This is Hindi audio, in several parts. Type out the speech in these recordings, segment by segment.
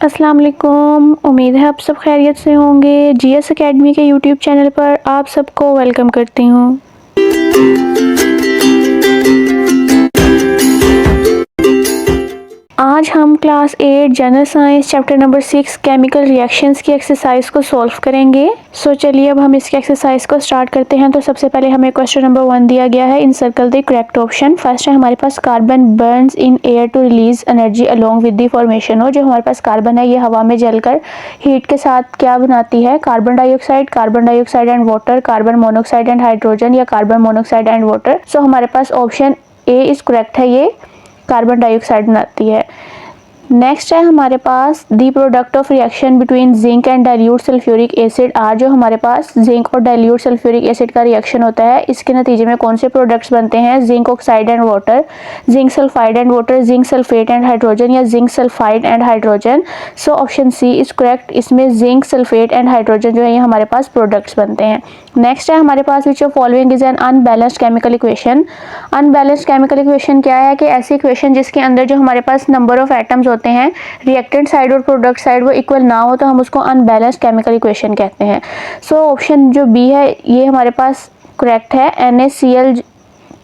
अस्सलाम वालेकुम। उम्मीद है आप सब खैरियत से होंगे। जीएस एकेडमी के यूट्यूब चैनल पर आप सबको वेलकम करती हूँ। आज हम class 8 general science chapter number 6 chemical reactions की एक्सरसाइज को सॉल्व करेंगे। चलिए अब हम इसकी एक्सरसाइज को स्टार्ट करते हैं। तो सबसे पहले हमें क्वेश्चन नंबर 1 दिया गया है, encircle the correct option. First है हमारे पास carbon burns in air to release energy along with the formation हो। जो हमारे पास कार्बन है ये हवा में जलकर हीट के साथ क्या बनाती है, carbon dioxide and water, carbon monoxide and hydrogen या carbon monoxide and water. So हमारे पास ऑप्शन ए इज करेक्ट है, ये कार्बन डाइऑक्साइड बनाती है। नेक्स्ट है हमारे पास the product of reaction between zinc and dilute sulphuric acid are. जो हमारे पास जिंक और डाइल्यूट सल्फ्यूरिक एसिड का रिएक्शन होता है, इसके नतीजे में कौन से प्रोडक्ट्स बनते हैं, zinc oxide and water, zinc sulphide and water, zinc sulphate and hydrogen या zinc sulphide and hydrogen. So option C is correct, इसमें जिंक सल्फेट एंड हाइड्रोजन जो है ये हमारे पास प्रोडक्ट्स बनते हैं। नेक्स्ट है हमारे पास which of following is an unbalanced chemical equation. Unbalanced chemical equation क्या है कि ऐसी इक्वेशन जिसके अंदर जो हमारे पास नंबर ऑफ एटम्स होते हैं रिएक्टेंट साइड और प्रोडक्ट साइड वो इक्वल ना हो तो हम उसको अनबैलेंस्ड केमिकल इक्वेशन कहते हैं। सो ऑप्शन जो बी है ये हमारे पास करेक्ट है, NaCl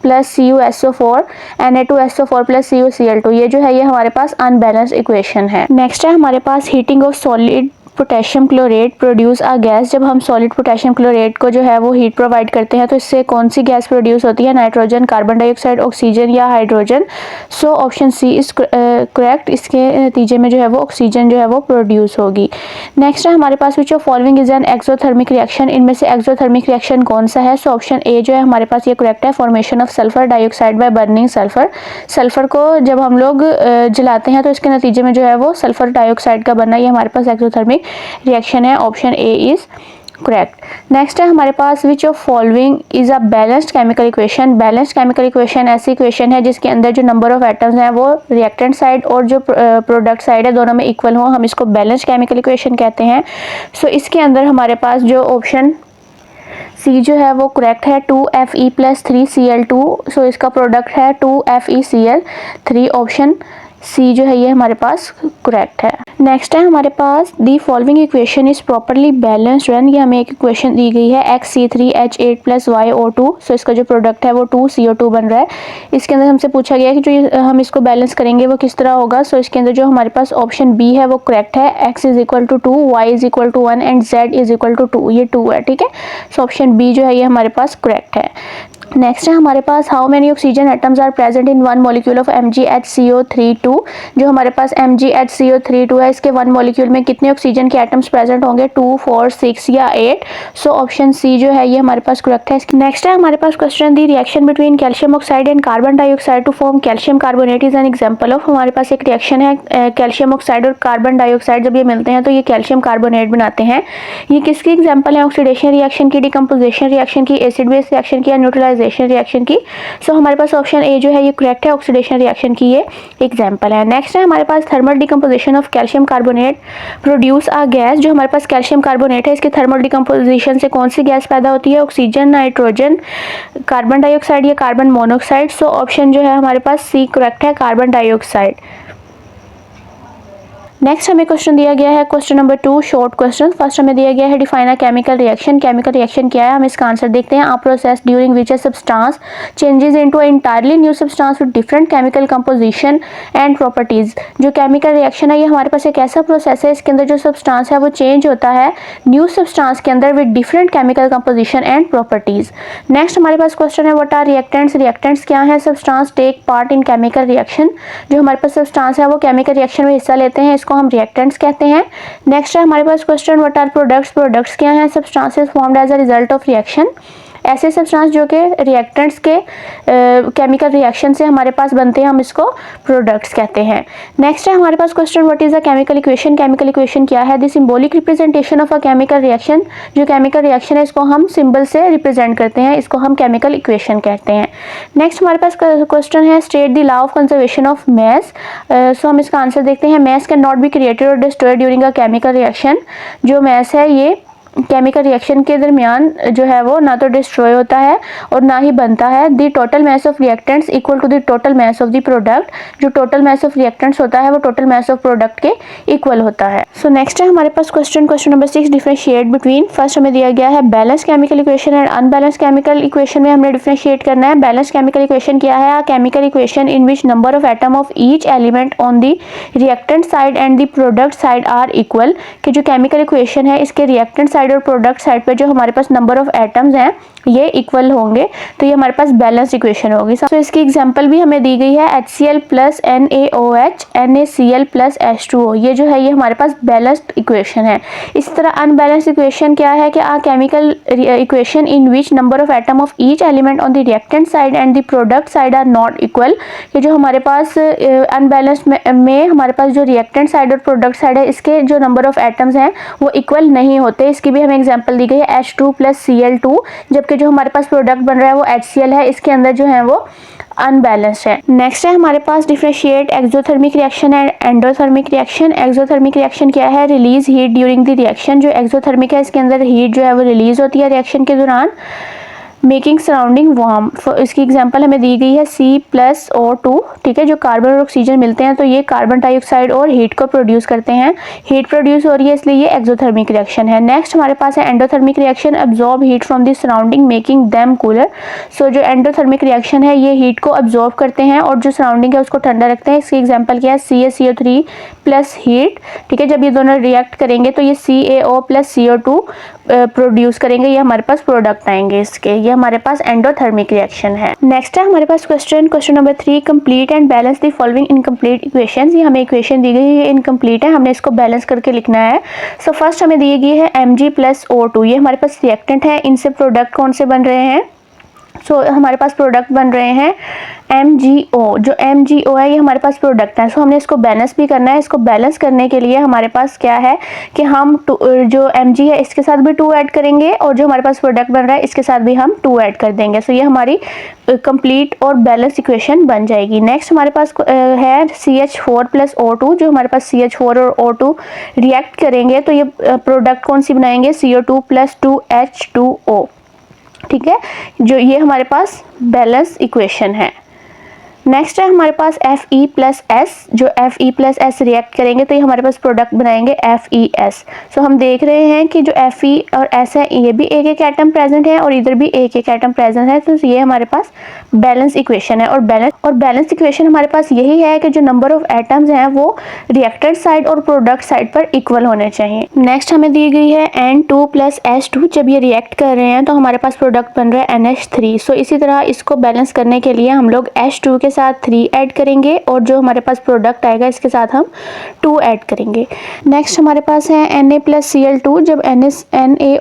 plus CuSO4 Na2SO4 plus CuCl2, ये जो है ये हमारे पास अनबैलेंस्ड इक्वेशन है। नेक्स्ट है हमारे पास heating of solid potassium chlorate produce a gas. जब हम सॉलिड पोटेशियम क्लोरेट को जो है वो हीट प्रोवाइड करते हैं तो इससे कौन सी गैस प्रोड्यूस होती है, नाइट्रोजन, कार्बन डाइऑक्साइड, ऑक्सीजन या hydrogen. So option C is correct, इसके नतीजे में जो है वो ऑक्सीजन जो है वो प्रोड्यूस होगी। नेक्स्ट है हमारे पास which of following is an exothermic reaction. इनमें से एक्सोथर्मिक रिएक्शन कौन सा है। सो ऑप्शन ए जो है हमारे पास ये करेक्ट है, formation of sulphur dioxide by burning sulphur. Sulphur को जब हम लोग जलाते हैं तो इसके नतीजे में जो है वो सल्फर डाइऑक्साइड का बनना, ये हमारे पास एक्सोथर्मिक रिएक्शन है। Option A is correct. Next है हमारे पास which of following is a balanced chemical equation. Balanced chemical equation ऐसी इक्वेशन है जिसके अंदर जो नंबर ऑफ एटम्स हैं वो रिएक्टेंट साइड और जो प्रोडक्ट साइड है दोनों में इक्वल हो, हम इसको बैलेंस्ड केमिकल इक्वेशन कहते हैं। सो इसके अंदर हमारे पास जो ऑप्शन सी जो है वो करेक्ट है, 2Fe प्लस 3Cl2। सो इसका प्रोडक्ट है 2FeCl3। ऑप्शन सी जो है ये हमारे पास करेक्ट है। नेक्स्ट है हमारे पास the following equation is properly balanced when, ये हमें एक इक्वेशन दी गई है XC3H8 प्लस YO2। सो इसका जो प्रोडक्ट है वो 2CO2 बन रहा है। इसके अंदर हमसे पूछा गया है कि जो हम इसको बैलेंस करेंगे वो किस तरह होगा। सो इसके अंदर जो हमारे पास ऑप्शन बी है वो करेक्ट है, X is equal to 2, Y is equal to 1 and Z is equal to 2, ये 2 है, ठीक है। सो ऑप्शन बी जो है ये हमारे पास करेक्ट है। नेक्स्ट है हमारे पास how many oxygen atoms are present in one molecule of MgHCO32। जो हमारे पास MgHCO32 है इसके वन मॉलिक्यूल में कितने ऑक्सीजन के एटम्स प्रेजेंट होंगे, 2, 4, 6 या 8। सो ऑप्शन सी जो है ये हमारे पास करेक्ट है। नेक्स्ट है हमारे पास question the reaction between calcium oxide and carbon dioxide to form calcium carbonate is an example of. हमारे पास एक रिएक्शन है कैल्शियम ऑक्साइड और कार्बन डाइऑक्साइड जब ये मिलते हैं तो ये कैल्शियम कार्बोनेट बनाते हैं। ये किसकी एग्जाम्पल है, ऑक्सीडेशन रिएक्शन की, डिकम्पोजिशन रिएक्शन की, एसिड बेस रिएक्शन की या न्यूट्रलाइजेशन रिएक्शन की। सो हमारे पास ऑप्शन ए जो है ये करेक्ट है, ऑक्सीडेशन रिएक्शन की ये एग्जांपल है। नेक्स्ट है हमारे पास thermal decomposition of calcium carbonate produce a gas. जो हमारे पास कैल्शियम कार्बोनेट है इसके थर्मल डिकम्पोजिशन से कौन सी गैस पैदा होती है, ऑक्सीजन, नाइट्रोजन, कार्बन डाइऑक्साइड या कार्बन मोनोऑक्साइड। सो ऑप्शन जो है हमारे पास सी करेक्ट है, कार्बन डाइऑक्साइड। नेक्स्ट हमें क्वेश्चन दिया गया है question number 2 short question. First हमें दिया गया है define a chemical reaction. Chemical reaction क्या है, हम इसका आंसर देखते हैं। A process during which a substance changes into a entirely new substance with different chemical composition and properties. जो केमिकल रिएक्शन है ये हमारे पास एक ऐसा प्रोसेस है इसके अंदर जो सब्सटेंस है वो चेंज होता है न्यू सब्सटेंस के अंदर with different chemical composition and properties. Next हमारे पास क्वेश्चन है व्हाट आर रिएक्टेंट्स। रिएक्टेंट्स क्या है, substance take part in chemical reaction. जो हमारे पास सब्सटेंस है वो केमिकल रिएक्शन में हिस्सा लेते हैं, इसको हम रिएक्टेंट्स कहते हैं। नेक्स्ट है हमारे पास question what are products. Products क्या हैं, substances formed as a result of reaction. ऐसे सब्सटेंस जो कि रिएक्टेंट्स के केमिकल रिएक्शन से हमारे पास बनते हैं, हम इसको प्रोडक्ट्स कहते हैं। नेक्स्ट है हमारे पास question what is a chemical equation. Chemical equation क्या है, the symbolic representation of a chemical reaction. जो केमिकल रिएक्शन है इसको हम सिंबल से रिप्रेजेंट करते हैं, इसको हम केमिकल इक्वेशन कहते हैं। नेक्स्ट हमारे पास क्वेश्चन है state the law of conservation of mass. So हम इसका आंसर देखते हैं। Mass can not be created और destroyed during a chemical reaction. जो मैस है ये केमिकल रिएक्शन के दरमियान जो है वो ना तो डिस्ट्रॉय होता है और ना ही बनता है। The total mass of reactants equal to the total mass of the product. जो टोटल मास ऑफ रिएक्टेंट्स होता है वो टोटल मास ऑफ प्रोडक्ट के इक्वल होता है। सो नेक्स्ट है हमारे पास question number 6, differentiate between. First हमें दिया गया है balance chemical equation and unbalance chemical equation में हमने डिफरेंशिएट करना है। बैलेंस केमिकल इक्वेशन क्या है? Chemical equation in which number of atom of each element on the reactant side and the product side are equal. कि जो केमिकल इक्वेशन है इसके रिएक्टेंट साइड और प्रोडक्ट साइड पे जो हमारे पास नंबर ऑफ एटम्स हैं ये इक्वल होंगे, तो ये हमारे पास बैलेंस इक्वेशन होगी। तो इसकी एग्जांपल भी हमें दी गई है HCl plus NaOH NaCl plus H2O। ये जो है ये हमारे पास बैलेंस्ड इक्वेशन है। इस तरह अनबैलेंस्ड इक्वेशन क्या है कि chemical equation in which number of atom of each element on the reactant side and the product side are not equal. ये जो हमारे पास अनबैलेंस्ड में हमारे पास जो रिएक्टेंट साइड और प्रोडक्ट साइड है इसके जो नंबर ऑफ एटम्स हैं वो इक्वल नहीं होते। इसकी भी हमें एग्जांपल दी गई है H2 प्लस Cl2, जबकि जो हमारे पास प्रोडक्ट बन रहा है वो HCl है, इसके अंदर जो है वो अनबैलेंस्ड है। नेक्स्ट है हमारे पास differentiate exothermic reaction and endothermic reaction. Exothermic reaction क्या है? Release heat during the reaction. जो एक्सोथर्मिक है इसके अंदर हीट जो है वो रिलीज होती है रिएक्शन के दौरान, मेकिंग सराउंडिंग वार्म। इसकी एग्जांपल हमें दी गई है C+O2, ठीक है। जो कार्बन और ऑक्सीजन मिलते हैं तो ये कार्बन डाइऑक्साइड और हीट को प्रोड्यूस करते हैं। हीट प्रोड्यूस हो रही है इसलिए ये एक्सोथर्मिक रिएक्शन है। नेक्स्ट हमारे पास है endothermic reaction, absorb heat from the surrounding making them cooler. So जो एंडोथर्मिक रिएक्शन है ये हीट को अब्जॉर्ब करते हैं और जो सराउंडिंग है उसको ठंडा रखते हैं। इसकी एग्जाम्पल क्या है? CaCO3 प्लस हीट, ठीक है। जब ये दोनों रिएक्ट करेंगे तो ये CaO प्लस CO2 प्रोड्यूस करेंगे, ये हमारे पास प्रोडक्ट आएंगे इसके। ये हमारे पास एंडोथर्मिक रिएक्शन है। नेक्स्ट है हमारे पास question number 3, complete and balance the following incomplete equations. ये हमें इक्वेशन दी गई है, ये इनकम्प्लीट है, हमने इसको बैलेंस करके लिखना है। सो फर्स्ट हमें दी गई है Mg प्लस O2, ये हमारे पास रिएक्टेंट है। इनसे प्रोडक्ट कौन से बन रहे हैं? सो हमारे पास प्रोडक्ट बन रहे हैं MgO। जो MgO है ये हमारे पास प्रोडक्ट है। सो हमने इसको बैलेंस भी करना है। इसको बैलेंस करने के लिए हमारे पास क्या है कि हम जो Mg है इसके साथ भी 2 ऐड करेंगे और जो हमारे पास प्रोडक्ट बन रहा है इसके साथ भी हम 2 ऐड कर देंगे। सो ये हमारी कंप्लीट और बैलेंस इक्वेशन बन जाएगी। नेक्स्ट हमारे पास है CH4 प्लस O2। जो हमारे पास CH4 और O2 रिएक्ट करेंगे तो ये प्रोडक्ट कौन सी बनाएंगे? CO2 प्लस 2H2O, ठीक है। जो ये हमारे पास बैलेंस इक्वेशन है। नेक्स्ट है हमारे पास Fe प्लस S। जो Fe प्लस S रिएक्ट करेंगे तो ये हमारे पास प्रोडक्ट बनाएंगे FeS। सो हम देख रहे हैं कि जो Fe और S है ये भी एक एक एटम प्रेजेंट है और इधर भी एक एक एटम प्रेजेंट है। तो ये हमारे पास बैलेंस इक्वेशन है। और बैलेंस इक्वेशन हमारे पास यही है कि जो नंबर ऑफ एटम्स हैं वो रिएक्टेंट साइड और प्रोडक्ट साइड पर इक्वल होने चाहिए। नेक्स्ट हमें दी गई है N2 प्लस H2। जब ये रिएक्ट कर रहे हैं तो हमारे पास प्रोडक्ट बन रहा है NH3। सो इसी तरह इसको बैलेंस करने के लिए हम लोग H2 के साथ 3 ऐड करेंगे और जो हमारे पास प्रोडक्ट आएगा इसके साथ हम 2 ऐड करेंगे। नेक्स्ट हमारे पास है Na प्लस Cl2। जब Na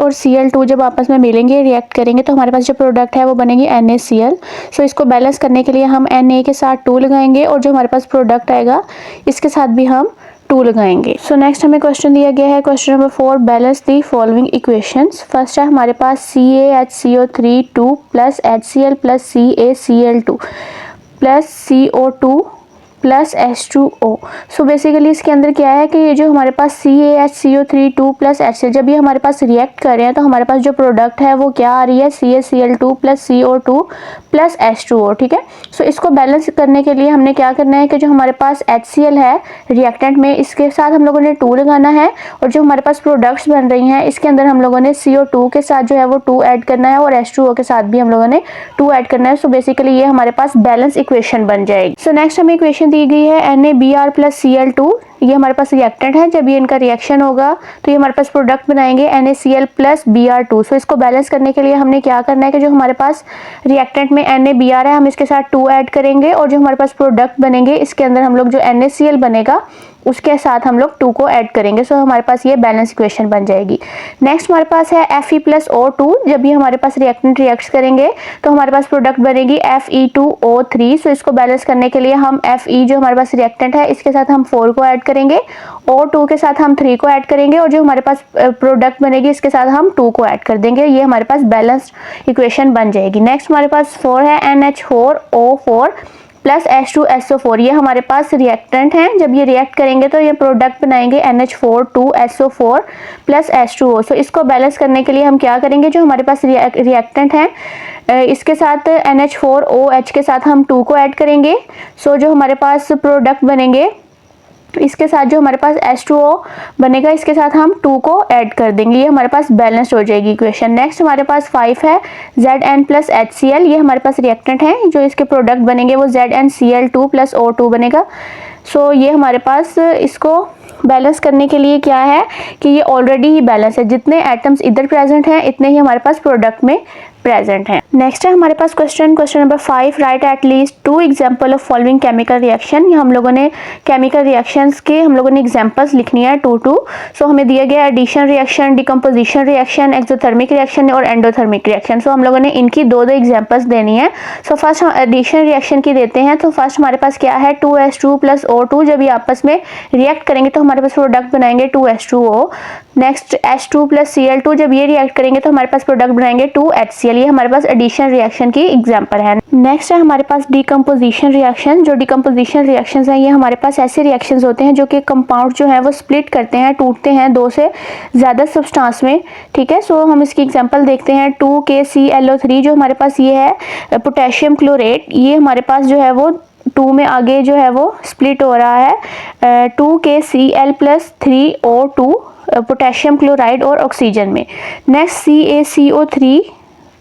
और Cl2 जब आपस में मिलेंगे रिएक्ट करेंगे तो हमारे पास जो प्रोडक्ट है वो बनेगी NaCl। सो इसको बैलेंस करने के लिए हम Na के साथ 2 लगाएंगे और जो हमारे पास प्रोडक्ट आएगा इसके साथ भी हम 2 लगाएंगे। सो नेक्स्ट हमें क्वेश्चन दिया गया है question number 4, balance the following equations. First है हमारे पास CaHCO3 2 plus HCl plus CaCl2 plus CO2 plus H2O। So basically इसके अंदर क्या है कि ये जो हमारे पास CaHCO3 2 प्लस HCl जब ये हमारे पास रिएक्ट कर रहे हैं तो हमारे पास जो प्रोडक्ट है वो क्या आ रही है? CaCl2 plus CO2 plus H2O, ठीक है। सो इसको बैलेंस करने के लिए हमने क्या करना है कि जो हमारे पास HCl है रिएक्टेंट में इसके साथ हम लोगों ने 2 लगाना है और जो हमारे पास प्रोडक्ट्स बन रही हैं इसके अंदर हम लोगों ने CO2 के साथ जो है वो 2 ऐड करना है और H2O के साथ भी हम लोगों ने 2 ऐड करना है। सो बेसिकली ये हमारे पास बैलेंस इक्वेशन बन जाएगी। सो नेक्स्ट हमें इक्वेशन दी गई है NaBr प्लस Cl2। ये हमारे पास रिएक्टेंट है। जब ये इनका रिएक्शन होगा तो ये हमारे पास प्रोडक्ट बनाएंगे NaCl प्लस Br2। सो इसको बैलेंस करने के लिए हमने क्या करना है कि जो हमारे पास रिएक्टेंट में NaBr है हम इसके साथ 2 ऐड करेंगे और जो हमारे पास प्रोडक्ट बनेंगे इसके अंदर हम लोग जो NaCl बनेगा उसके साथ हम लोग 2 को ऐड करेंगे। सो हमारे पास ये बैलेंस इक्वेशन बन जाएगी। नेक्स्ट हमारे पास है Fe प्लस O2। जब ये हमारे पास रिएक्टेंट रिएक्ट करेंगे तो हमारे पास प्रोडक्ट बनेगी Fe2O3। सो इसको बैलेंस करने के लिए हम Fe जो हमारे पास रिएक्टेंट है इसके साथ हम 4 को ऐड करेंगे, O2 के साथ हम 3 को ऐड करेंगे और जो हमारे पास प्रोडक्ट बनेगी इसके साथ हम 2 को ऐड कर देंगे। ये हमारे पास बैलेंस्ड इक्वेशन बन जाएगी। नेक्स्ट हमारे पास 4 है NH4O4 प्लस H2SO4, ये हमारे पास रिएक्टेंट हैं। जब ये रिएक्ट करेंगे तो ये प्रोडक्ट बनाएंगे NH4 2SO4 प्लस H2O। सो इसको बैलेंस करने के लिए हम क्या करेंगे, जो हमारे पास रिएक्टेंट हैं इसके साथ NH4OH के साथ हम 2 को ऐड करेंगे। सो जो हमारे पास प्रोडक्ट बनेंगे इसके साथ जो हमारे पास H2O बनेगा इसके साथ हम 2 को ऐड कर देंगे, ये हमारे पास बैलेंस्ड हो जाएगी इक्वेशन। नेक्स्ट हमारे पास 5 है Zn प्लस HCl, ये हमारे पास रिएक्टेंट है। जो इसके प्रोडक्ट बनेंगे वो ZnCl2 प्लस O2 बनेगा। सो ये हमारे पास इसको बैलेंस करने के लिए क्या है कि ये ऑलरेडी ही बैलेंस है, जितने एटम्स इधर प्रेजेंट हैं इतने ही हमारे पास प्रोडक्ट में प्रेजेंट है। नेक्स्ट है हमारे पास question number 5, write at least 2 example of following chemical reaction. हम लोगों ने केमिकल रिएक्शंस के एग्जांपल्स लिखनी है 2 सो हमें दिया गया addition reaction, decomposition reaction, exothermic reaction और एंडोथर्मिक रिएक्शन। सो हम लोगों ने इनकी 2 एग्जांपल्स देनी है। सो फर्स्ट हम एडिशन रिएक्शन की देते हैं। तो फर्स्ट हमारे पास क्या है 2H2 प्लस O2, जब ये आपस में रिएक्ट करेंगे तो हमारे पास प्रोडक्ट बनाएंगे 2H2O। Next H2 plus Cl2, जब ये रिएक्ट करेंगे तो हमारे पास प्रोडक्ट बनाएंगे 2HCl, ये हमारे पास एडिशन रिएक्शन की एग्जांपल है। नेक्स्ट है हमारे पास डिकम्पोजिशन रिएक्शन। जो डिकम्पोजिशन रिएक्शंस हैं ये हमारे पास ऐसे रिएक्शंस होते हैं जो कि कंपाउंड जो है वो स्प्लिट करते हैं, टूटते हैं 2 से ज़्यादा सब्सटेंस में, ठीक है। सो हम इसकी एग्जांपल देखते हैं 2KClO3, जो हमारे पास ये है पोटेशियम क्लोरेट, ये हमारे पास जो है वो 2 में आगे जो है वो स्प्लिट हो रहा है 2KCl plus 3O2 potassium chloride और ऑक्सीजन में। नेक्स्ट CaCO3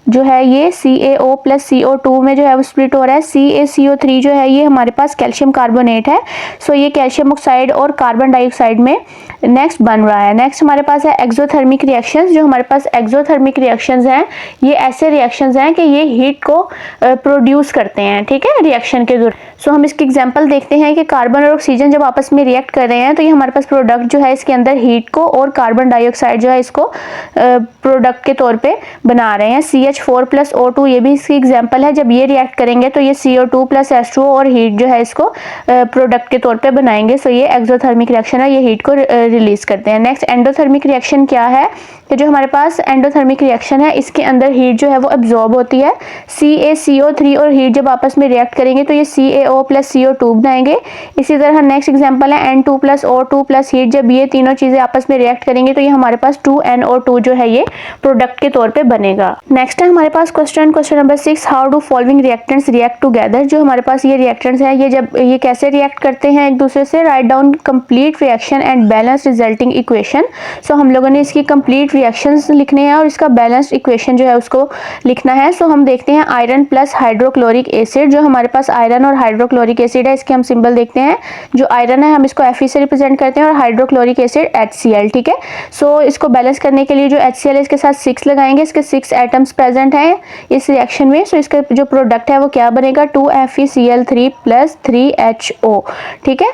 जो है ये CaO प्लस CO2 में जो है वो स्प्लिट हो रहा है। CaCO3 जो है ये हमारे पास कैल्शियम कार्बोनेट है। सो ये कैल्शियम ऑक्साइड और कार्बन डाइऑक्साइड में नेक्स्ट बन रहा है। नेक्स्ट हमारे पास है एक्सोथर्मिक रिएक्शंस। जो हमारे पास एक्सोथर्मिक रिएक्शंस हैं ये ऐसे रिएक्शंस हैं कि ये हीट को प्रोड्यूस करते हैं, ठीक है, रिएक्शन के दौरान। सो हम इसकी एग्जांपल देखते हैं कि कार्बन और ऑक्सीजन जब आपस में रिएक्ट कर रहे हैं तो ये हमारे पास प्रोडक्ट जो है इसके अंदर हीट को और कार्बन डाइऑक्साइड जो है इसको प्रोडक्ट के तौर पे बना रहे हैं। CH4 प्लस O2 ये भी इसकी एग्जांपल है। जब ये रिएक्ट करेंगे तो ये CO2 प्लस H2O और हीट जो है इसको प्रोडक्ट के तौर पे बनाएंगे। सो ये एक्सोथर्मिक रिएक्शन है, ये हीट को रिलीज करते हैं। नेक्स्ट एंडोथर्मिक रिएक्शन क्या है कि जो हमारे पास एंडोथर्मिक रिएक्शन है इसके अंदर हीट जो है वो एब्जॉर्ब होती है। CaCO3 और हीट जब आपस में रिएक्ट करेंगे तो ये CaO प्लस CO2 बनाएंगे। इसी तरह नेक्स्ट एग्जांपल है N2 plus O2 plus heat, जब ये तीनों चीजें आपस में रिएक्ट करेंगे तो ये हमारे पास 2NO2 जो है ये प्रोडक्ट के तौर पे बनेगा। नेक्स्ट है हमारे पास question number 6, how do following reactants react together. जो हमारे पास ये रिएक्टेंट्स हैं ये जब ये कैसे रिएक्ट करते हैं एक दूसरे से, write down complete reaction and balance resulting equation. So हम लोगों ने इसकी कंप्लीट रिएक्शंस लिखने हैं और इसका बैलेंस्ड इक्वेशन जो है उसको लिखना है। सो हम देखते हैं आयरन प्लस हाइड्रोक्लोरिक एसिड। जो हमारे पास आयरन और हाइड्रोक्लोरिक एसिड है इसके हम सिंबल देखते हैं। जो आयरन है हम इसको Fe से रिप्रेजेंट करते हैं और हाइड्रोक्लोरिक एसिड HCl, ठीक है। सो इसको बैलेंस करने के लिए जो HCl है इसके साथ 6 लगाएंगे, इसके 6 एटम्स प्रेजेंट हैं इस रिएक्शन में। सो इसका जो प्रोडक्ट है वो क्या बनेगा 2FeCl3 प्लस 3HO, ठीक है,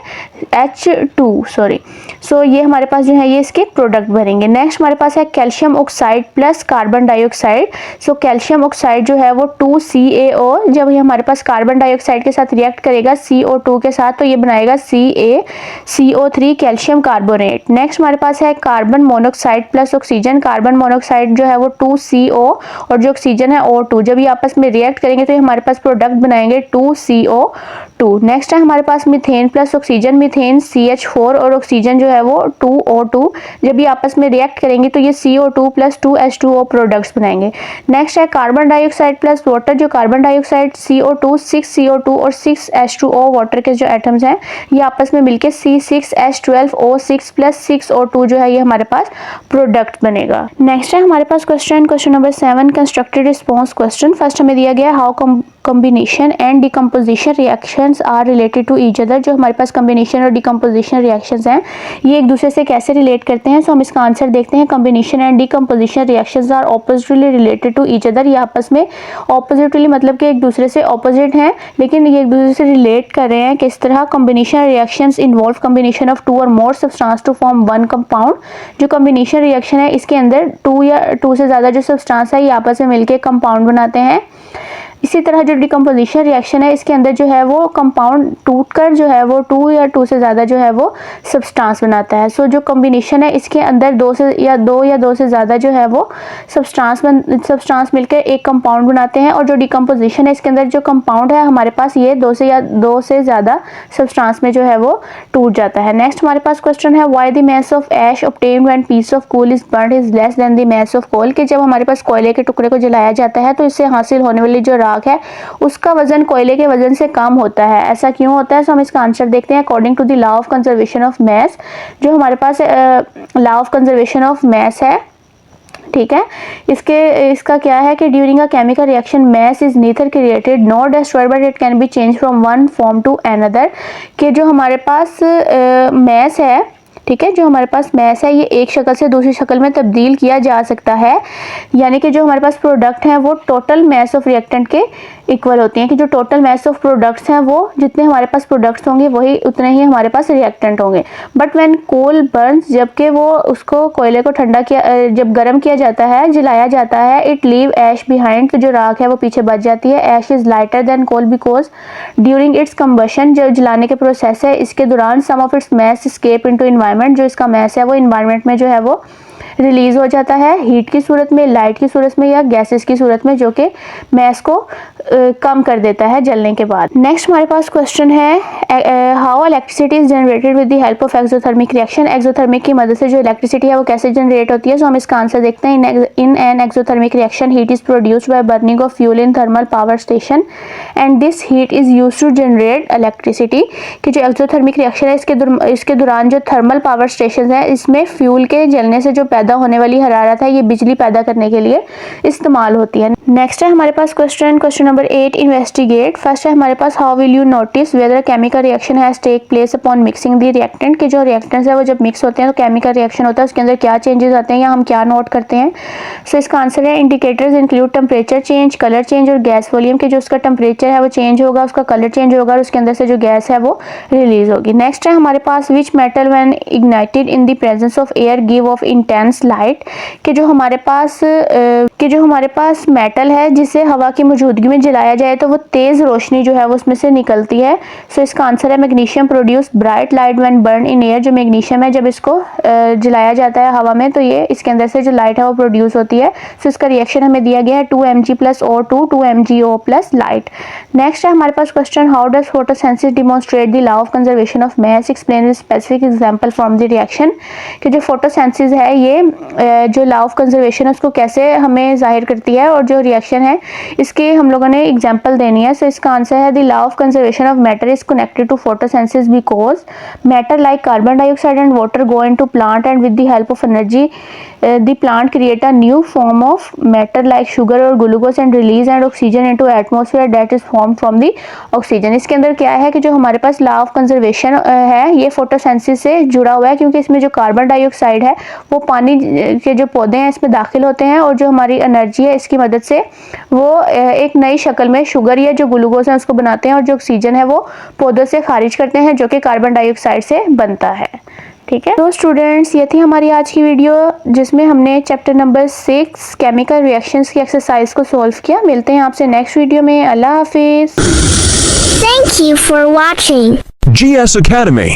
H2 सॉरी। सो ये हमारे पास जो है ये इसके प्रोडक्ट बनेंगे। नेक्स्ट हमारे पास है calcium oxide plus carbon dioxide. So calcium oxide जो है वो 2CaO, जब ये हमारे पास कार्बन डाइऑक्साइड के साथ रिएक्ट करेगा CO2 के साथ तो ये बनाएगा CaCO3 कैल्शियम कार्बोनेट। नेक्स्ट हमारे पास है carbon monoxide plus oxygen. Carbon monoxide जो है वो 2CO और जो ऑक्सीजन है O2, जब ये आपस में रिएक्ट करेंगे तो ये हमारे पास प्रोडक्ट बनाएंगे 2CO2। नेक्स्ट है हमारे पास methane plus oxygen. Methane CH4 और ऑक्सीजन जो है वो 2O2, जब ये आपस में रिएक्ट करेंगे तो ये CO2 प्लस 2H2O प्रोडक्ट्स बनाएंगे। नेक्स्ट है कार्बन डाइऑक्साइड प्लस वाटर। जो कार्बन डाइऑक्साइड CO2 6CO2 और 6H2O वाटर के जो एटम्स हैं ये आपस में मिलके C6H12O6 प्लस 6O2 जो है ये हमारे पास प्रोडक्ट बनेगा। नेक्स्ट है हमारे पास question number 7, constructed response question. First हमें दिया गया how combination and decomposition reactions are related to each other. जो हमारे पास कॉम्बिनेशन और डिकम्पोजिशन रिएक्शंस हैं ये एक दूसरे से कैसे रिलेट करते हैं। सो हम इसका आंसर देखते हैं। Combination and decomposition reactions are oppositely related to each other. ये आपस में ऑपोजिटली मतलब कि एक दूसरे से ऑपोजिट हैं लेकिन ये एक दूसरे से रिलेट कर रहे हैं। किस तरह combination reactions involve combination of 2 और more substance to form 1 compound. जो कॉम्बिनेशन रिएक्शन है इसके अंदर 2 या 2 से ज़्यादा जो सब्सटेंस है ये आपस में मिलकर कंपाउंड बनाते हैं। इसी तरह जो डिकम्पोजिशन रिएक्शन है इसके अंदर जो है वो कंपाउंड टूटकर जो है वो 2 या 2 से ज़्यादा जो है वो सब्सटेंस बनाता है। सो जो कॉम्बिनेशन है इसके अंदर 2 से ज़्यादा जो है वो सब्सटेंस मिलकर एक कंपाउंड बनाते हैं, और जो डिकम्पोजिशन है इसके अंदर जो कंपाउंड है हमारे पास ये 2 से ज़्यादा सब्सटेंस में जो है वो टूट जाता है। नेक्स्ट हमारे पास क्वेश्चन है why the mass of ash obtained when piece of coal is burned is less than the mass of coal, कि जब हमारे पास कोयले के टुकड़े को जलाया जाता है तो इससे हासिल होने वाली जो राख है उसका वजन कोयले के वजन से कम होता है। ऐसा क्यों होता है? सो हम इसका आंसर देखते हैं। According to the law of conservation of mass, जो हमारे पास law of conservation of mass है, ठीक है, इसका क्या है कि during a chemical reaction mass is neither created nor destroyed but it can be change from one form to another, कि जो हमारे पास मास है, ठीक है, जो हमारे पास मास है ये एक शक्ल से दूसरी शक्ल में तब्दील किया जा सकता है, यानी कि जो हमारे पास प्रोडक्ट हैं वो टोटल मास ऑफ रिएक्टेंट के इक्वल होती हैं, कि जो टोटल मास ऑफ प्रोडक्ट्स हैं वो जितने हमारे पास प्रोडक्ट्स होंगे वही उतने ही हमारे पास रिएक्टेंट होंगे। बट व्हेन कोल बर्न्स, जबकि वो उसको कोयले को ठंडा किया, जब गर्म किया जाता है, जलाया जाता है, इट लीव ऐश बिहाइंड, तो जो राख है वो पीछे बच जाती है। Ash is lighter than coal because during its combustion, जो जलाने के प्रोसेस है इसके दौरान some of its mass escape into environment, जो इसका मास है वो एनवायरनमेंट में जो है वो रिलीज हो जाता है, हीट की सूरत में, लाइट की सूरत में या गैसेस की सूरत में, जो कि मास को कम कर देता है जलने के बाद। नेक्स्ट हमारे पास क्वेश्चन है how electricity is generated with the help of exothermic reaction, exothermic की मदद से जो इलेक्ट्रिसिटी है वो कैसे जनरेट होती है। सो हम इसका आंसर देखते हैं। In an exothermic reaction heat is produced by burning of fuel in thermal power station and this heat is used to generate electricity, कि जो एक्सोथर्मिक रिएक्शन है इसके दौरान जो थर्मल पावर स्टेशन है इसमें फ्यूल के जलने से जो पैदा होने वाली हरारत है ये बिजली पैदा करने के लिए इस्तेमाल होती है। नेक्स्ट है हमारे पास क्वेश्चन नंबर 8 इन्वेस्टिगेट। फर्स्ट है हमारे पास how will you notice whether chemical reaction has take place upon mixing the reactant, के जो रिएक्टेंट्स है वो जब मिक्स होते हैं तो केमिकल रिएक्शन होता है, उसके अंदर क्या चेंजेस आते हैं या हम क्या नोट करते हैं। सो इसका आंसर है indicators include temperature change, colour change और गैस वॉल्यूम, के जो उसका टेम्परेचर है वो चेंज होगा, उसका कलर चेंज होगा और उसके अंदर से जो गैस है वो रिलीज होगी। नेक्स्ट है हमारे पास which metal when ignited in the presence of air give off intense light, कि जो हमारे पास मेटल है जिसे हवा की मौजूदगी में जलाया जाए तो वो तेज रोशनी जो है वो उसमें से निकलती है। सो इसका आंसर है magnesium produce bright light when burn in air, जो मैग्नीशियम है जब इसको जलाया जाता है हवा में तो ये इसके अंदर से जो लाइट है वो प्रोड्यूस होती है। सो इसका रिएक्शन हमें दिया गया है 2Mg + O2 2MgO + light. Next है हमारे पास question how does photosynthesis demonstrate the law of conservation of mass, explain the specific example from the reaction, कि जो फोटोसिंथेसिस है ये जो लॉ ऑफ कंजर्वेशन है उसको कैसे हमें जाहिर करती है और जो रिएक्शन है इसके हम लोगों ने एग्जांपल देनी है। सो इसका आंसर है the law of conservation of matter is connected to photosynthesis because matter like carbon dioxide and water go into plant and with the help of energy the plant create a new form of matter like sugar और glucose and release and oxygen into atmosphere that is form from the oxygen. इसके अंदर क्या है कि जो हमारे पास लॉ ऑफ कंजर्वेशन है ये फोटोसिंथेसिस से जुड़ा हुआ है, क्योंकि इसमें जो कार्बन डाइऑक्साइड है वो पानी के जो पौधे हैं इसमें दाखिल होते हैं और जो हमारी एनर्जी है इसकी मदद से वो एक नई शक्ल में शुगर या जो ग्लूकोज है उसको बनाते हैं और जो ऑक्सीजन है वो पौधों से खारिज करते हैं जो कि कार्बन डाइऑक्साइड से बनता है। ठीक है, तो स्टूडेंट्स ये थी हमारी आज की वीडियो जिसमें हमने चैप्टर नंबर 6 केमिकल रिएक्शंस की एक्सरसाइज को सॉल्व किया। मिलते हैं आपसे नेक्स्ट वीडियो में। अल्लाह हाफिज। Thank you for watching GS Academy।